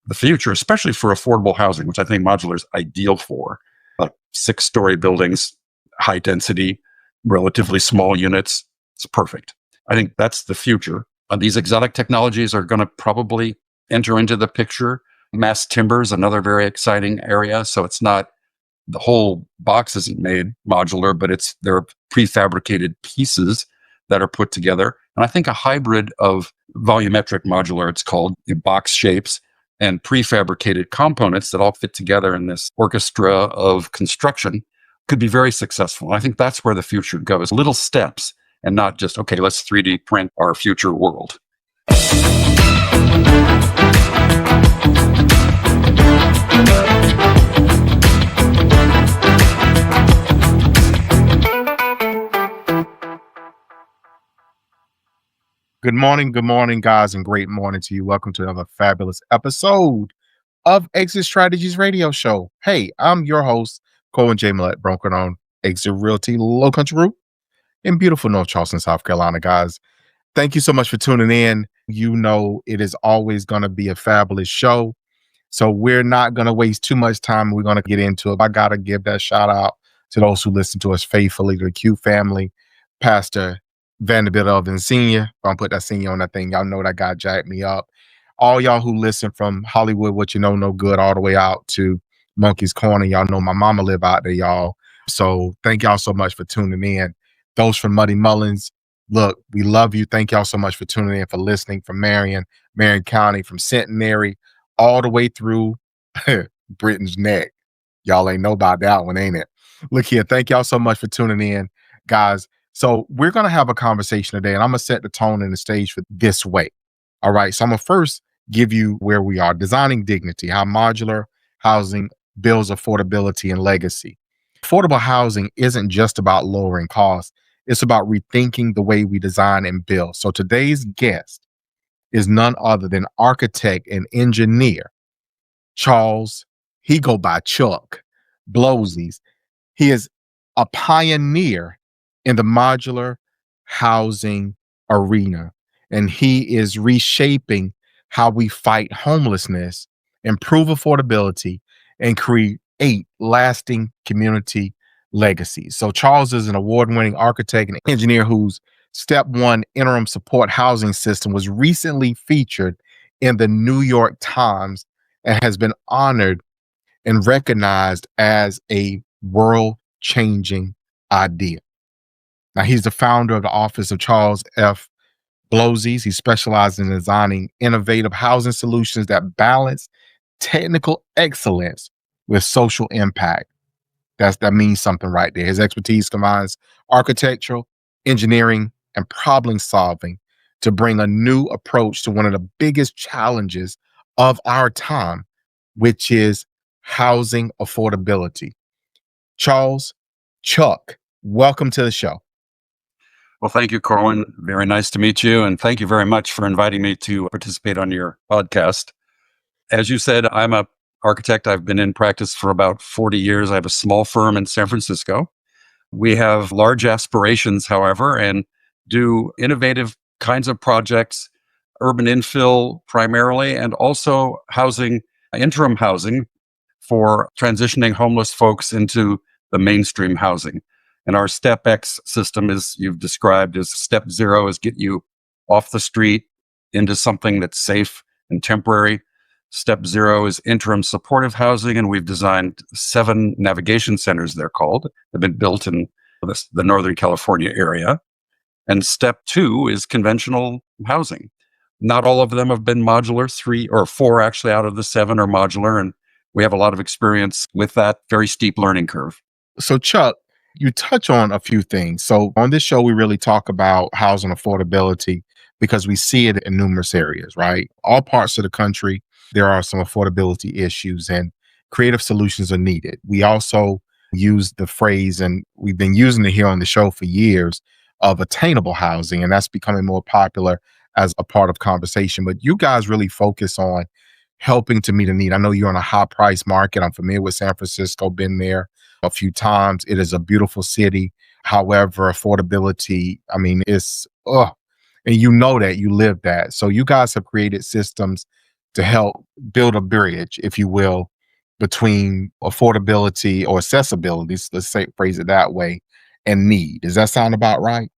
the future, especially for affordable housing, which I think modular is ideal for. 6-story buildings, high density, relatively small units. It's perfect. I think that's the future. These exotic technologies are going to probably enter into the picture. Mass timber is another very exciting area. So it's not the whole box isn't made modular, but there are prefabricated pieces that are put together. And I think a hybrid of volumetric modular, it's called, box shapes, and prefabricated components that all fit together in this orchestra of construction could be very successful. I think that's where the future goes. Little steps and not just, okay, let's 3D print our future world. Good morning, guys, and great morning to you. Welcome to another fabulous episode of Exit Strategies Radio Show. Hey, I'm your host, Corwyn J, Melette, broker on Exit Realty, Low Country Group in beautiful North Charleston, South Carolina, guys. Thank you so much for tuning in. You know it is always going to be a fabulous show, so we're not going to waste too much time. We're going to get into it. I got to give that shout out to those who listen to us faithfully, the Q family, Pastor Vanderbilt Elvin Sr. If I put that senior on that thing, y'all know that guy jacked me up. All y'all who listen from Hollywood, what you know, no good, all the way out to Monkey's Corner. Y'all know my mama live out there, y'all. So thank y'all so much for tuning in. Those from Muddy Mullins, look, we love you. Thank y'all so much for tuning in, for listening, from Marion County, from Centenary, all the way through Britain's Neck. Y'all ain't know about that one, ain't it? Look here, thank y'all so much for tuning in, guys. So we're going to have a conversation today, and I'm going to set the tone and the stage for this way. All right. So I'm going to first give you where we are. Designing dignity, how modular housing builds affordability and legacy. Affordable housing isn't just about lowering costs. It's about rethinking the way we design and build. So today's guest is none other than architect and engineer, Charles, he go by Chuck, Bloszies. He is a pioneer in the modular housing arena, and he is reshaping how we fight homelessness, improve affordability, and create lasting community legacies. So Charles is an award-winning architect and engineer whose Step 1 interim support housing system was recently featured in the New York Times and has been honored and recognized as a world-changing idea. Now, he's the founder of the Office of Charles F. Bloszies. He specializes in designing innovative housing solutions that balance technical excellence with social impact. That means something right there. His expertise combines architectural, engineering, and problem solving to bring a new approach to one of the biggest challenges of our time, which is housing affordability. Charles, Chuck, welcome to the show. Well, thank you, Corwyn. Very nice to meet you. And thank you very much for inviting me to participate on your podcast. As you said, I'm an architect. I've been in practice for about 40 years. I have a small firm in San Francisco. We have large aspirations, however, and do innovative kinds of projects, urban infill primarily, and also housing, interim housing for transitioning homeless folks into the mainstream housing. And our Step X system, as you've described, is Step 0 is get you off the street into something that's safe and temporary. Step 0 is interim supportive housing, and we've designed 7 navigation centers, they're called. They've been built in the Northern California area. And Step 2 is conventional housing. Not all of them have been modular. 3 or 4 actually out of the 7 are modular, and we have a lot of experience with that very steep learning curve. So Chuck, you touch on a few things. So on this show, we really talk about housing affordability because we see it in numerous areas, right? All parts of the country, there are some affordability issues and creative solutions are needed. We also use the phrase, and we've been using it here on the show for years, of attainable housing, and that's becoming more popular as a part of conversation. But you guys really focus on helping to meet a need. I know you're in a high price market. I'm familiar with San Francisco, been there a few times. It is a beautiful city. However, affordability, I mean, it's, and you know that, you live that. So you guys have created systems to help build a bridge, if you will, between affordability or accessibility, let's say, phrase it that way, and need. Does that sound about right?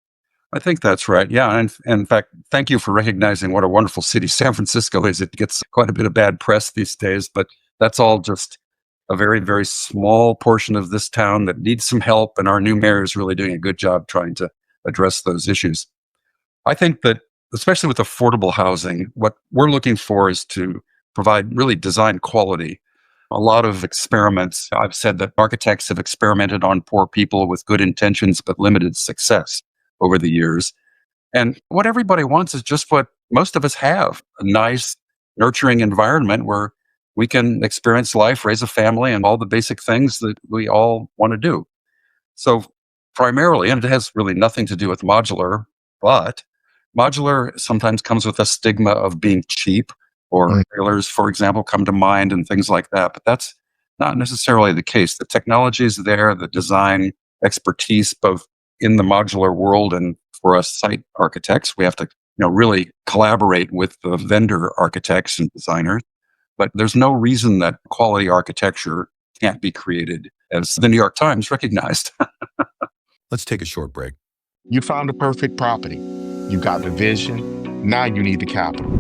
I think that's right. Yeah. And in fact, thank you for recognizing what a wonderful city San Francisco is. It gets quite a bit of bad press these days, but that's all just a very, very small portion of this town that needs some help. And our new mayor is really doing a good job trying to address those issues. I think that, especially with affordable housing, what we're looking for is to provide really design quality. A lot of experiments, I've said that architects have experimented on poor people with good intentions but limited success over the years. And what everybody wants is just what most of us have, a nice, nurturing environment where we can experience life, raise a family, and all the basic things that we all want to do. So, primarily, and it has really nothing to do with modular, but modular sometimes comes with a stigma of being cheap, or Mm. trailers, for example, come to mind and things like that. But that's not necessarily the case. The technology is there, the design expertise, both in the modular world and for us site architects, we have to really collaborate with the vendor architects and designers. But there's no reason that quality architecture can't be created, as the New York Times recognized. Let's take a short break. You found the perfect property. You got the vision. Now you need the capital.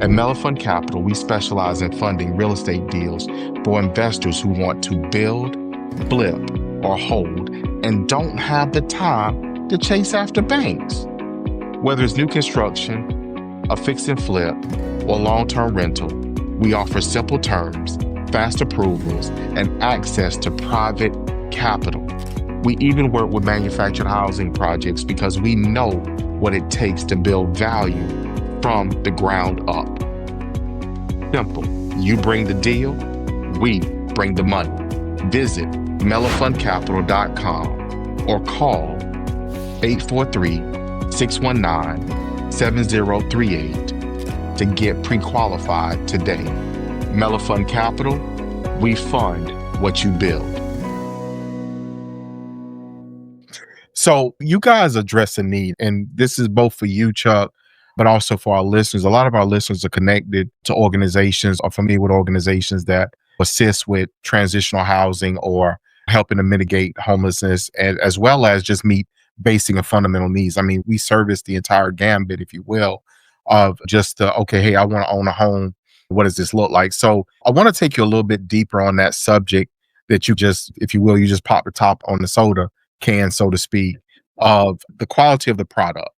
At Melefund Capital, we specialize in funding real estate deals for investors who want to build, flip, or hold and don't have the time to chase after banks. Whether it's new construction, a fix and flip, or long-term rental, we offer simple terms, fast approvals, and access to private capital. We even work with manufactured housing projects because we know what it takes to build value from the ground up. Simple. You bring the deal, we bring the money. Visit melefundcapital.com or call 843-619-7038 to get pre-qualified today. Melefund Capital, we fund what you build. So you guys address a need, and this is both for you, Chuck, but also for our listeners. A lot of our listeners are connected to organizations, or familiar with organizations that assist with transitional housing or helping to mitigate homelessness, as well as just meet basic and fundamental needs. I mean, we service the entire gambit, if you will, of just okay, hey, I want to own a home. What does this look like? So I want to take you a little bit deeper on that subject that you just, if you will, you just pop the top on the soda can, so to speak, of the quality of the product.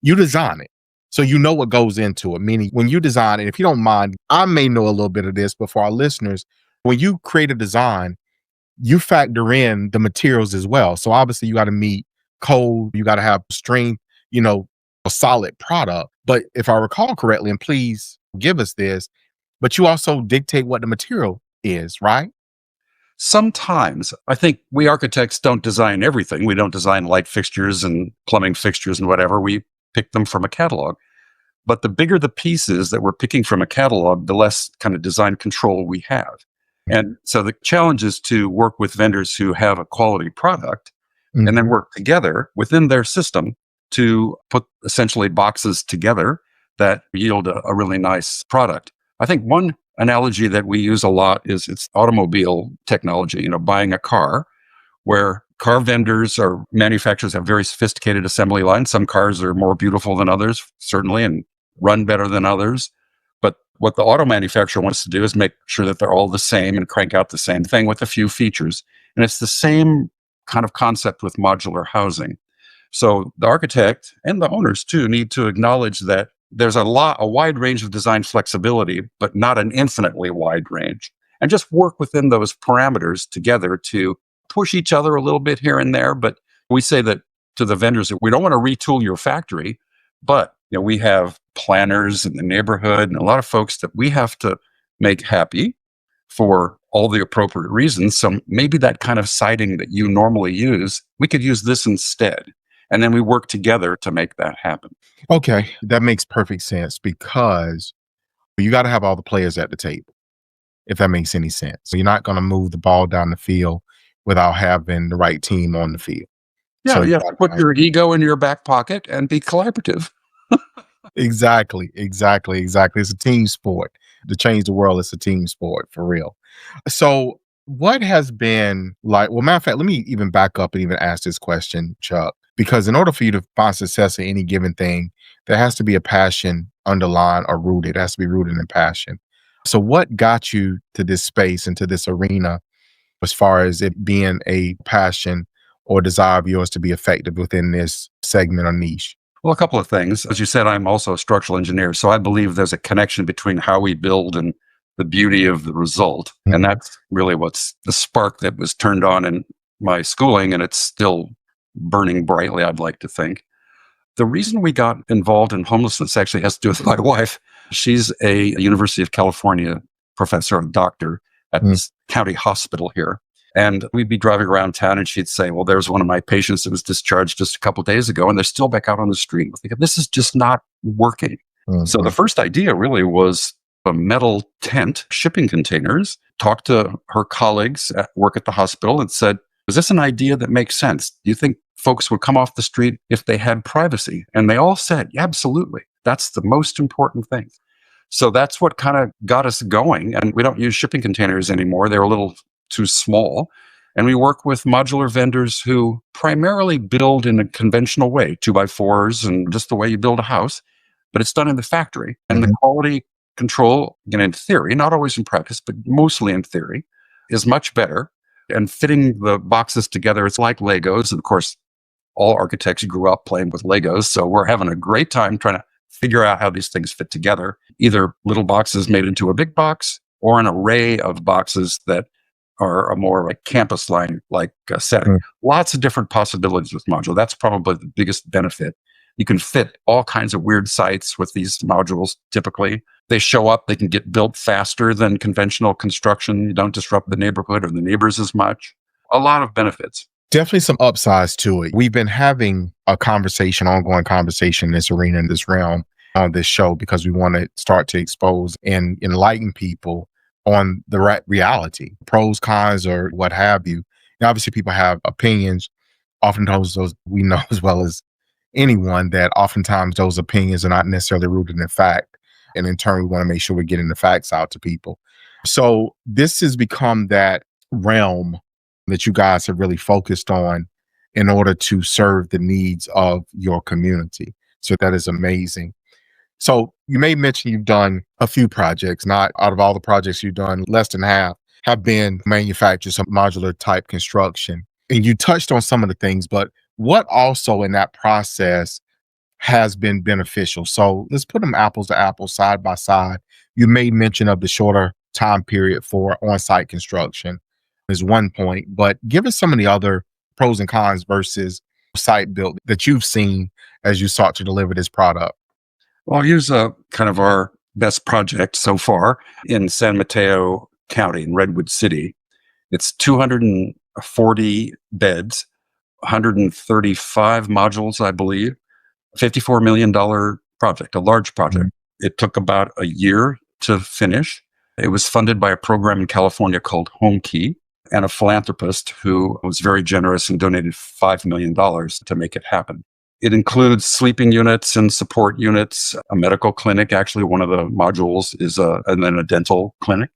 You design it, so you know what goes into it. Meaning, when you design it, if you don't mind, I may know a little bit of this, but for our listeners, when you create a design, you factor in the materials as well. So obviously, you got to meet code, you got to have strength, a solid product. But if I recall correctly, and please give us this, but you also dictate what the material is, right? Sometimes I think we architects don't design everything. We don't design light fixtures and plumbing fixtures and whatever. We pick them from a catalog. But the bigger the pieces that we're picking from a catalog, the less kind of design control we have. And so the challenge is to work with vendors who have a quality product and then work together within their system to put essentially boxes together that yield a really nice product. I think one analogy that we use a lot is it's automobile technology, buying a car, where car vendors or manufacturers have very sophisticated assembly lines. Some cars are more beautiful than others, certainly, and run better than others. But what the auto manufacturer wants to do is make sure that they're all the same and crank out the same thing with a few features. And it's the same kind of concept with modular housing. So the architect and the owners too need to acknowledge that there's a wide range of design flexibility, but not an infinitely wide range. And just work within those parameters together to push each other a little bit here and there. But we say that to the vendors that we don't want to retool your factory, but we have planners in the neighborhood and a lot of folks that we have to make happy for all the appropriate reasons. So maybe that kind of siding that you normally use, we could use this instead. And then we work together to make that happen. Okay, that makes perfect sense, because you got to have all the players at the table, if that makes any sense. So you're not going to move the ball down the field without having the right team on the field. Yeah, So you have to put your ego in your back pocket and be collaborative. Exactly. It's a team sport. to change the world, it's a team sport for real. So what has been like, well, matter of fact, let me even back up and even ask this question, Chuck, because in order for you to find success in any given thing, there has to be a passion underlined or rooted. It has to be rooted in passion. So what got you to this space and to this arena as far as it being a passion or desire of yours to be effective within this segment or niche? Well, a couple of things. As you said, I'm also a structural engineer. So I believe there's a connection between how we build and the beauty of the result. And that's really what's the spark that was turned on in my schooling. And it's still burning brightly, I'd like to think. The reason we got involved in homelessness actually has to do with my wife. She's a University of California professor and doctor at this county hospital here. And we'd be driving around town and she'd say, well, there's one of my patients that was discharged just a couple of days ago and they're still back out on the street. I think this is just not working. So the first idea really was a metal tent, shipping containers, talked to her colleagues at work at the hospital and said, is this an idea that makes sense? Do you think folks would come off the street if they had privacy? And they all said, yeah, absolutely. That's the most important thing. So that's what kind of got us going. And we don't use shipping containers anymore. They're a little too small. And we work with modular vendors who primarily build in a conventional way, 2x4s and just the way you build a house, but it's done in the factory. And the quality control, again, in theory, not always in practice, but mostly in theory, is much better. And fitting the boxes together, it's like Legos. And of course, all architects grew up playing with Legos. So we're having a great time trying to figure out how these things fit together, either little boxes made into a big box or an array of boxes that are a more like campus line like setting. Lots of different possibilities with modular. That's probably the biggest benefit. You can fit all kinds of weird sites with these modules. Typically, they show up, they can get built faster than conventional construction. You don't disrupt the neighborhood or the neighbors as much. A lot of benefits. Definitely some upsides to it. We've been having a conversation, ongoing conversation in this arena, in this realm on this show, because we want to start to expose and enlighten people on the reality, pros, cons, or what have you. And obviously, people have opinions. Oftentimes, those we know as well as anyone that oftentimes those opinions are not necessarily rooted in fact. And in turn, we want to make sure we're getting the facts out to people. So this has become that realm that you guys have really focused on in order to serve the needs of your community. So that is amazing. So you may mention you've done a few projects, not out of all the projects you've done, less than half have been manufactured, some modular type construction. And you touched on some of the things, but what also in that process has been beneficial? So let's put them apples to apples, side by side. You made mention of the shorter time period for on-site construction is one point, but give us some of the other pros and cons versus site built that you've seen as you sought to deliver this product. Well, I'll use kind of our best project so far in San Mateo County in Redwood City. It's 240 beds, 135 modules, I believe, $54 million project, a large project. It took about a year to finish. It was funded by a program in California called Home Key and a philanthropist who was very generous and donated $5 million to make it happen. It includes sleeping units and support units, a medical clinic. Actually, one of the modules is and then a dental clinic.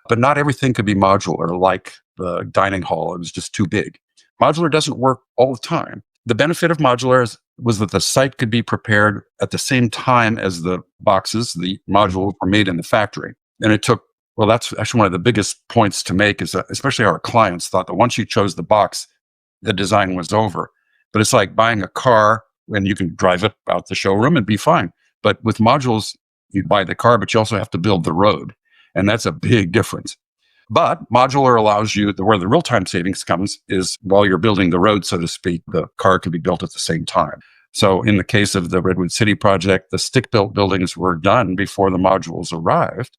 But not everything could be modular, like the dining hall. It was just too big. Modular doesn't work all the time. The benefit of modular was that the site could be prepared at the same time as the boxes, the modules were made in the factory. And it took, well, that's actually one of the biggest points to make is that especially our clients thought that once you chose the box, the design was over. But it's like buying a car and you can drive it out the showroom and be fine. But with modules, you buy the car, but you also have to build the road. And that's a big difference. But modular allows you, where the real-time savings comes is while you're building the road, so to speak, the car can be built at the same time. So in the case of the Redwood City project, the stick-built buildings were done before the modules arrived.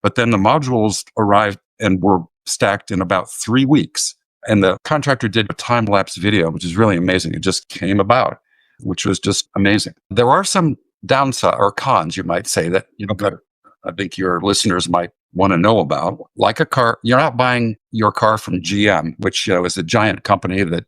But then the modules arrived and were stacked in about 3 weeks. And the contractor did a time-lapse video, which is really amazing. It just came about, which was just amazing. There are some downside or cons, you might say, that I think your listeners might want to know about. Like a car, you're not buying your car from GM, which is a giant company that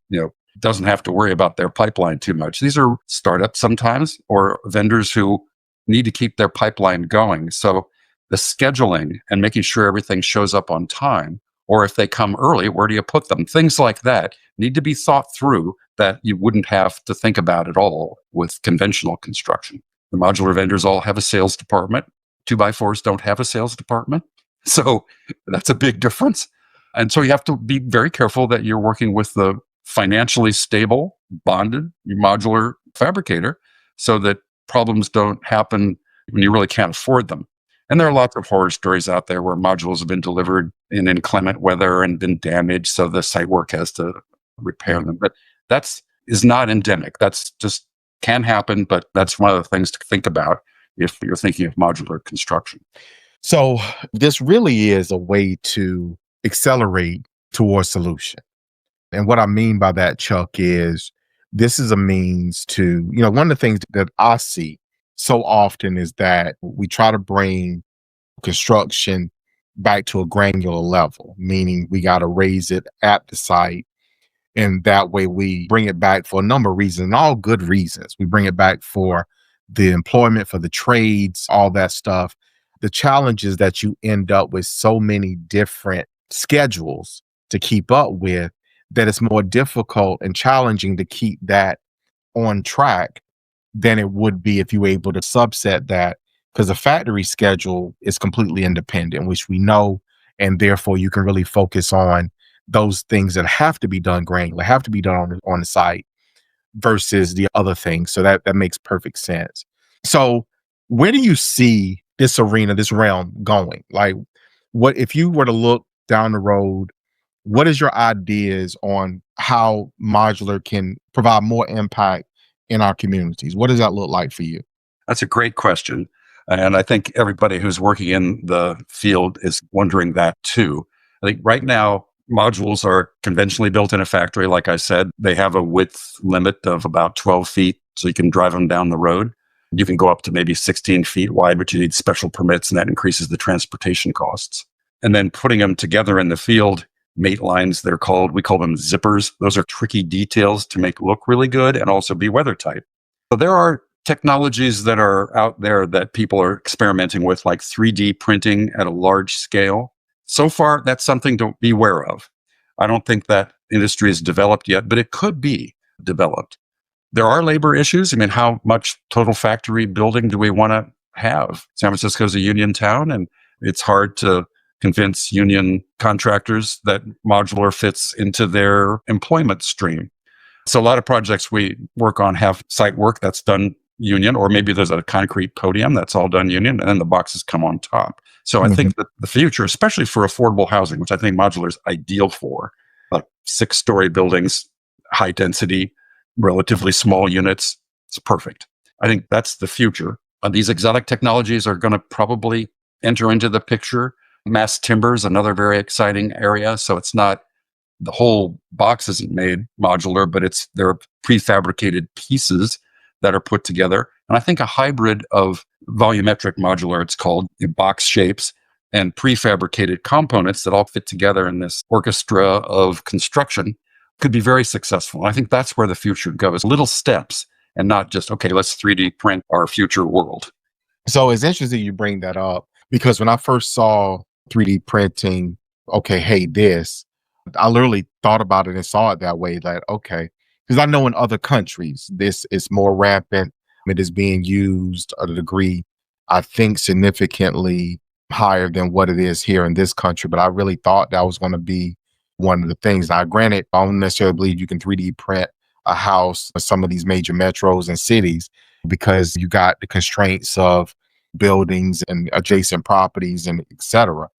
doesn't have to worry about their pipeline too much. These are startups sometimes, or vendors who need to keep their pipeline going. So the scheduling and making sure everything shows up on time. Or if they come early, where do you put them? Things like that need to be thought through that you wouldn't have to think about at all with conventional construction. The modular vendors all have a sales department. 2x4s don't have a sales department. So that's a big difference. And so you have to be very careful that you're working with the financially stable, bonded modular fabricator so that problems don't happen when you really can't afford them. And there are lots of horror stories out there where modules have been delivered in inclement weather and been damaged, so the site work has to repair them. But is not endemic. That's just can happen, but that's one of the things to think about if you're thinking of modular construction. So this really is a way to accelerate towards solution. And what I mean by that, Chuck, is this is a means to, one of the things that I see so often is that we try to bring construction back to a granular level, meaning we got to raise it at the site. And that way we bring it back for a number of reasons, and all good reasons. We bring it back for the employment, for the trades, all that stuff. The challenge is that you end up with so many different schedules to keep up with that it's more difficult and challenging to keep that on track than it would be if you were able to subset that, because the factory schedule is completely independent, which we know, and therefore you can really focus on those things that have to be done granular, have to be done on the site versus the other things. So that makes perfect sense. So where do you see this arena, this realm going? Like, what if you were to look down the road, what is your ideas on how modular can provide more impact in our communities? What does that look like for you? That's a great question. And I think everybody who's working in the field is wondering that too. I think right now, modules are conventionally built in a factory. Like I said, they have a width limit of about 12 feet, so you can drive them down the road. You can go up to maybe 16 feet wide, but you need special permits, and that increases the transportation costs. And then putting them together in the field, mate lines, we call them zippers. Those are tricky details to make look really good and also be weather tight. So there are technologies that are out there that people are experimenting with, like 3D printing at a large scale. So far, that's something to be aware of. I don't think that industry is developed yet, but it could be developed. There are labor issues. I mean, how much total factory building do we want to have? San Francisco is a union town, and it's hard to convince union contractors that modular fits into their employment stream. So a lot of projects we work on have site work that's done union, or maybe there's a concrete podium that's all done union, and then the boxes come on top. So I think that the future, especially for affordable housing, which I think modular is ideal for, like 6-story buildings, high density, relatively small units, it's perfect. I think that's the future. These exotic technologies are going to probably enter into the picture. Mass timber is another very exciting area. So it's not the whole box isn't made modular, but they're prefabricated pieces that are put together. And I think a hybrid of volumetric modular, it's called, box shapes, and prefabricated components that all fit together in this orchestra of construction could be very successful. I think that's where the future goes. Little steps and not just, okay, let's 3D print our future world. So it's interesting you bring that up, because when I first saw 3D printing, okay, hey, I literally thought about it and saw it that way, that, okay, because I know in other countries, this is more rampant. It is being used at a degree, I think, significantly higher than what it is here in this country. But I really thought that was going to be one of the things. Now, granted, I don't necessarily believe you can 3D print a house in some of these major metros and cities, because you got the constraints of buildings and adjacent properties and et cetera.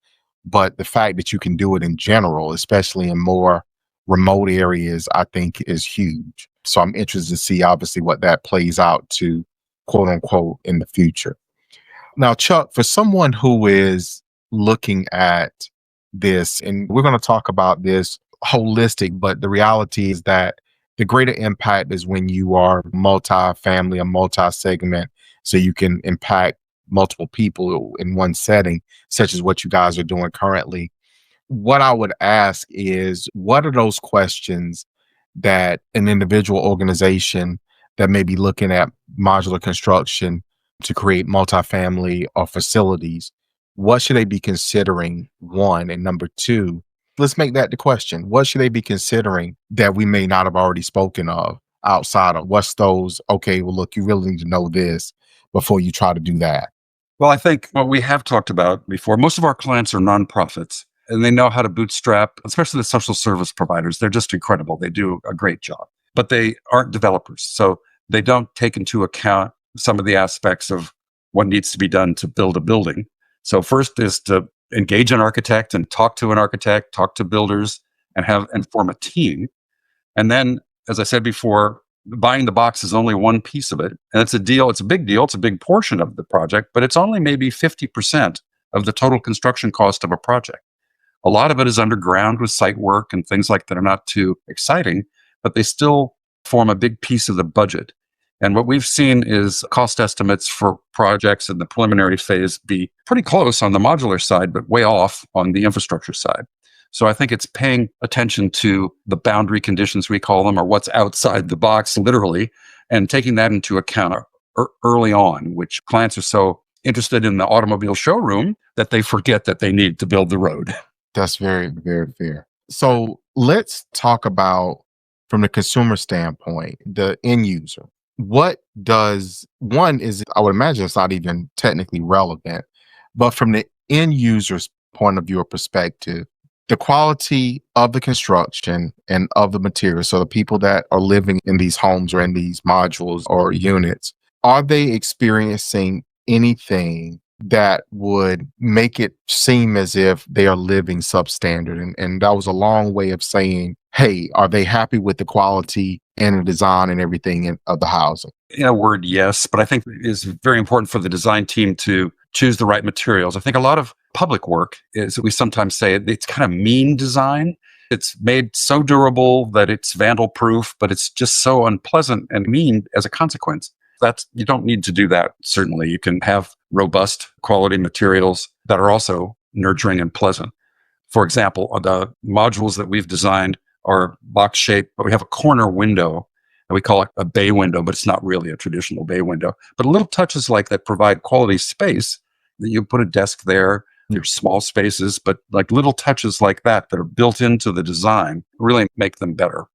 But the fact that you can do it in general, especially in more remote areas, I think is huge. So I'm interested to see, obviously, what that plays out to, quote unquote, in the future. Now, Chuck, for someone who is looking at this, and we're going to talk about this holistic, but the reality is that the greater impact is when you are multi-family or multi-segment, so you can impact multiple people in one setting, such as what you guys are doing currently. What I would ask is, what are those questions that an individual organization that may be looking at modular construction to create multifamily or facilities, what should they be considering? One, and number two, let's make that the question. What should they be considering that we may not have already spoken of outside of what's those? Okay, well, look, you really need to know this before you try to do that. Well, I think what we have talked about before, most of our clients are nonprofits and they know how to bootstrap, especially the social service providers. They're just incredible. They do a great job, but they aren't developers. So they don't take into account some of the aspects of what needs to be done to build a building. So first is to engage an architect and talk to an architect, talk to builders and form a team. And then, as I said before, buying the box is only one piece of it. And it's a deal. It's a big deal. It's a big portion of the project, but it's only maybe 50% of the total construction cost of a project. A lot of it is underground with site work and things like that are not too exciting, but they still form a big piece of the budget. And what we've seen is cost estimates for projects in the preliminary phase be pretty close on the modular side, but way off on the infrastructure side. So I think it's paying attention to the boundary conditions, we call them, or what's outside the box, literally, and taking that into account early on, which clients are so interested in the automobile showroom that they forget that they need to build the road. That's very, very fair. So let's talk about, from the consumer standpoint, the end user. What does one is, I would imagine it's not even technically relevant, but from the end user's point of view or perspective, the quality of the construction and of the materials, so the people that are living in these homes or in these modules or units, are they experiencing anything that would make it seem as if they are living substandard? And that was a long way of saying, hey, are they happy with the quality and the design and everything of the housing? In a word, yes, but I think it's very important for the design team to choose the right materials. I think a lot of public work is, we sometimes say, it's kind of mean design. It's made so durable that it's vandal proof, but it's just so unpleasant and mean as a consequence. You don't need to do that. Certainly, you can have robust quality materials that are also nurturing and pleasant. For example, the modules that we've designed are box shaped, but we have a corner window, and we call it a bay window, but it's not really a traditional bay window. But little touches like that provide quality space. That you put a desk there. There's small spaces, but like little touches like that are built into the design really make them better.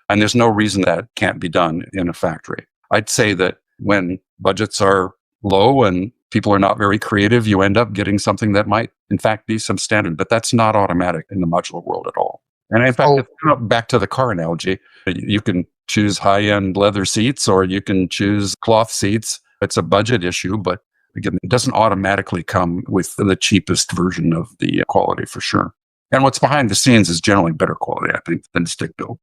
And there's no reason that can't be done in a factory. I'd say that when budgets are low and people are not very creative, you end up getting something that might, in fact, be substandard. But that's not automatic in the modular world at all. And in fact, back to the car analogy, you can choose high-end leather seats or you can choose cloth seats. It's a budget issue, but again, it doesn't automatically come with the cheapest version of the quality for sure. And what's behind the scenes is generally better quality, I think, than stick built.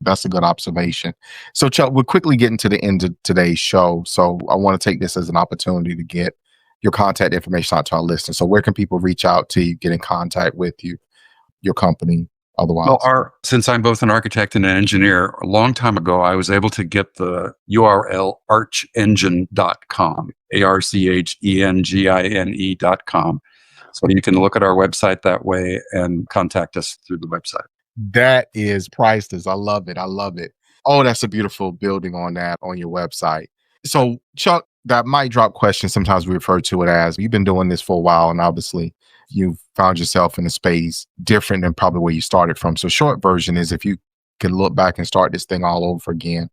That's a good observation. So, Chuck, we're quickly getting to the end of today's show. So I want to take this as an opportunity to get your contact information out to our listeners. So where can people reach out to you, get in contact with you, your company, otherwise? Well, since I'm both an architect and an engineer, a long time ago, I was able to get the URL archengine.com, ARCHENGINE.com. So you can look at our website that way and contact us through the website. That is priceless. I love it. I love it. Oh, that's a beautiful building on that on your website. So, Chuck, that might drop question. Sometimes we refer to it as, you've been doing this for a while, and obviously you've found yourself in a space different than probably where you started from. So short version is, if you could look back and start this thing all over again,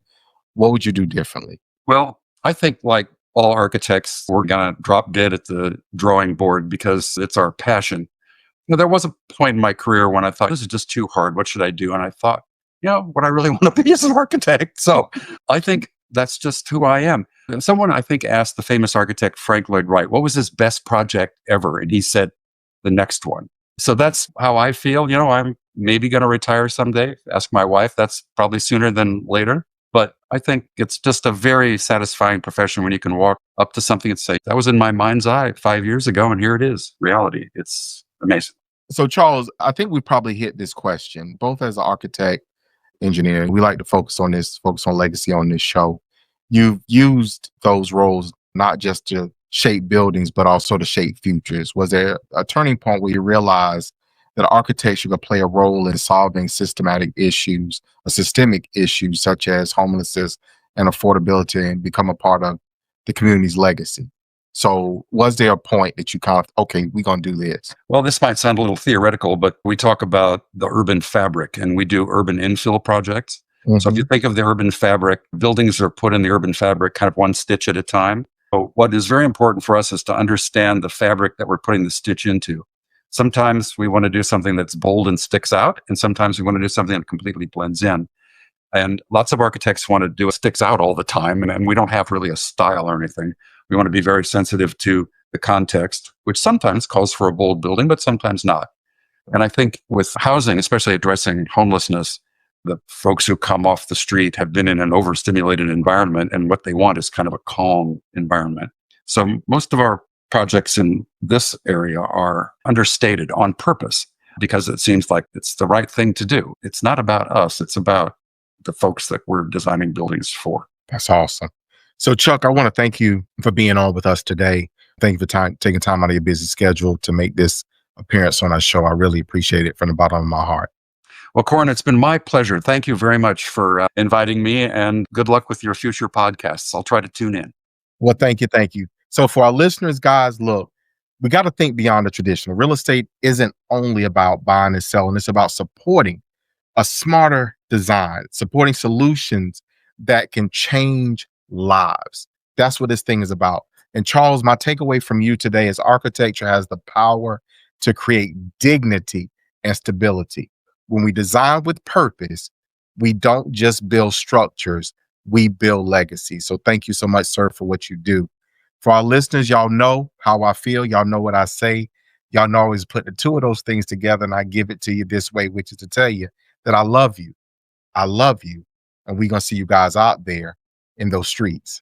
what would you do differently? Well, I think like all architects, we're going to drop dead at the drawing board because it's our passion. There was a point in my career when I thought, this is just too hard. What should I do? And I thought, what I really want to be is an architect. So I think that's just who I am. And someone, I think, asked the famous architect Frank Lloyd Wright, what was his best project ever? And he said, the next one. So that's how I feel. I'm maybe going to retire someday. Ask my wife. That's probably sooner than later. But I think it's just a very satisfying profession when you can walk up to something and say, that was in my mind's eye 5 years ago, and here it is, reality. It's amazing. So, Charles, I think we probably hit this question, both as an architect, engineer. We like to focus on legacy on this show. You've used those roles not just to shape buildings, but also to shape futures. Was there a turning point where you realized that architecture could play a role in solving systemic issues such as homelessness and affordability, and become a part of the community's legacy? So was there a point that you kind of, okay, we're going to do this? Well, this might sound a little theoretical, but we talk about the urban fabric and we do urban infill projects. So if you think of the urban fabric, buildings are put in the urban fabric kind of one stitch at a time. So what is very important for us is to understand the fabric that we're putting the stitch into. Sometimes we want to do something that's bold and sticks out, and sometimes we want to do something that completely blends in. And lots of architects want to do it sticks out all the time, and we don't have really a style or anything. We want to be very sensitive to the context, which sometimes calls for a bold building, but sometimes not. And I think with housing, especially addressing homelessness, the folks who come off the street have been in an overstimulated environment, and what they want is kind of a calm environment. So most of our projects in this area are understated on purpose because it seems like it's the right thing to do. It's not about us. It's about the folks that we're designing buildings for. That's awesome. So Chuck, I want to thank you for being on with us today. Thank you for taking time out of your busy schedule to make this appearance on our show. I really appreciate it from the bottom of my heart. Well, Corwyn, it's been my pleasure. Thank you very much for inviting me, and good luck with your future podcasts. I'll try to tune in. Well, thank you. Thank you. So for our listeners, guys, look, we got to think beyond the traditional. Real estate isn't only about buying and selling. It's about supporting a smarter design, supporting solutions that can change lives. That's what this thing is about. And Charles, my takeaway from you today is architecture has the power to create dignity and stability. When we design with purpose, we don't just build structures, we build legacy. So thank you so much, sir, for what you do. For our listeners, y'all know how I feel. Y'all know what I say. Y'all know I always put the two of those things together, and I give it to you this way, which is to tell you that I love you. I love you. And we're going to see you guys out there in those streets.